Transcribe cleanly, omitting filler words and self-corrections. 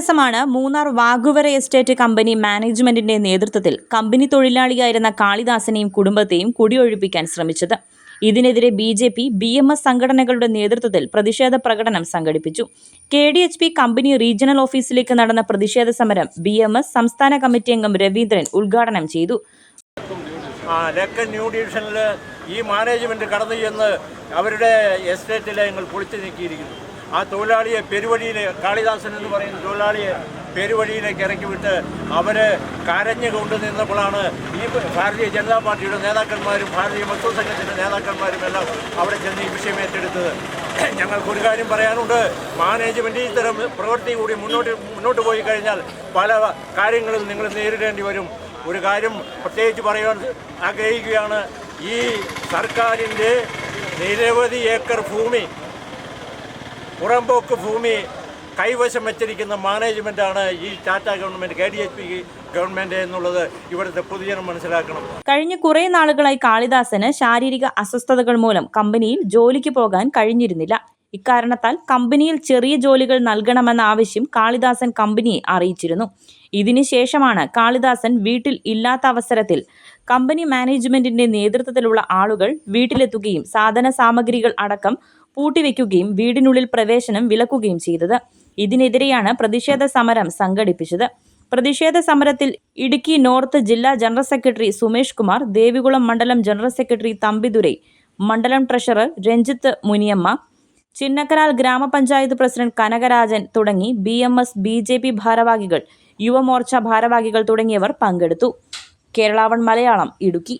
ദിവസമാണ് Munnar വാഗുവര estate company മാനേജ്മെന്റിന്റെ നേതൃത്വത്തിൽ കമ്പനി തൊഴിലാളിയായിരുന്ന കാളിദാസനെയും കുടുംബത്തെയും കുടിയൊഴിപ്പിക്കാൻ ശ്രമിച്ചത്. ഇതിനെതിരെ BJP, BMS സംഘടനകളുടെ നേതൃത്വത്തിൽ പ്രതിഷേധ പ്രകടനം സംഘടിപ്പിച്ചു. KDHP കമ്പനി റീജിയണൽ ഓഫീസിലേക്ക് നടന്ന പ്രതിഷേധ സമരം BMS സംസ്ഥാന കമ്മിറ്റി അംഗം രവീന്ദ്രൻ ഉദ്ഘാടനം ചെയ്തു. ലക്കൻ ന്യൂ ഡിവിഷനിൽ ഈ മാനേജ്മെന്റ് കടന്നു ചെന്ന് അവരുടെ എസ്റ്റേറ്റിലെ ഞങ്ങൾ പൊളിച്ചു നീക്കിയിരിക്കുന്നു. ആ തൊഴിലാളിയെ പെരുവഴിയിൽ, കാളിദാസൻ എന്ന് പറയുന്ന തൊഴിലാളിയെ പെരുവഴിയിലേക്ക് ഇറക്കി വിട്ട് അവർ കരഞ്ഞു കൊണ്ടു നിന്നപ്പോഴാണ് ഈ ഭാരതീയ ജനതാ പാർട്ടിയുടെ നേതാക്കന്മാരും ഭാരതീയ മസ്ദൂർ സംഘത്തിൻ്റെ നേതാക്കന്മാരും എല്ലാം അവിടെ ചെന്ന് ഈ വിഷയം ഏറ്റെടുത്തത്. ഞങ്ങൾക്കൊരു കാര്യം പറയാനുണ്ട്, മാനേജ്മെൻറ്റ് ഇത്തരം പ്രവൃത്തി കൂടി മുന്നോട്ട് പോയി കഴിഞ്ഞാൽ പല കാര്യങ്ങളും നിങ്ങൾ നേരിടേണ്ടി വരും. ഒരു കാര്യം പ്രത്യേകിച്ച് പറയാൻ ആഗ്രഹിക്കുകയാണ്, ഈ സർക്കാരിൻ്റെ നിരവധി ഏക്കർ ഭൂമി, പുറമ്പോക്ക് ഭൂമി കൈവശം വെച്ചിരിക്കുന്ന മാനേജ്മെൻറ്റാണ് ഈ ടാറ്റ ഗവൺമെൻറ്, KDHP ഗവൺമെൻറ് എന്നുള്ളത് ഇവിടുത്തെ പൊതുജനം മനസ്സിലാക്കണം. കഴിഞ്ഞ കുറേ നാളുകളായി കാളിദാസന് ശാരീരിക അസ്വസ്ഥതകൾ മൂലം കമ്പനിയിൽ ജോലിക്ക് പോകാൻ കഴിഞ്ഞിരുന്നില്ല. ഇക്കാരണത്താൽ കമ്പനിയിൽ ചെറിയ ജോലികൾ നൽകണമെന്ന ആവശ്യം കാളിദാസൻ കമ്പനിയെ അറിയിച്ചിരുന്നു. ഇതിനുശേഷമാണ് കാളിദാസൻ വീട്ടിൽ ഇല്ലാത്ത അവസരത്തിൽ കമ്പനി മാനേജ്മെന്റിന്റെ നേതൃത്വത്തിലുള്ള ആളുകൾ വീട്ടിലെത്തുകയും സാധന സാമഗ്രികൾ അടക്കം പൂട്ടിവെക്കുകയും വീടിനുള്ളിൽ പ്രവേശനം വിലക്കുകയും ചെയ്തത്. ഇതിനെതിരെയാണ് പ്രതിഷേധ സമരം സംഘടിപ്പിച്ചത്. പ്രതിഷേധ സമരത്തിൽ ഇടുക്കി നോർത്ത് ജില്ലാ ജനറൽ സെക്രട്ടറി സുമേഷ് കുമാർ, ദേവികുളം മണ്ഡലം ജനറൽ സെക്രട്ടറി തമ്പിദുരൈ, മണ്ഡലം ട്രഷറർ രഞ്ജിത്ത് മുനിയമ്മ, ചിന്നക്കനാൽ ഗ്രാമപഞ്ചായത്ത് പ്രസിഡന്റ് കനകരാജൻ തുടങ്ങി BMS, BJP ഭാരവാഹികൾ, യുവമോർച്ച ഭാരവാഹികൾ തുടങ്ങിയവർ പങ്കെടുത്തു. കേരള 1 മലയാളം, ഇടുക്കി.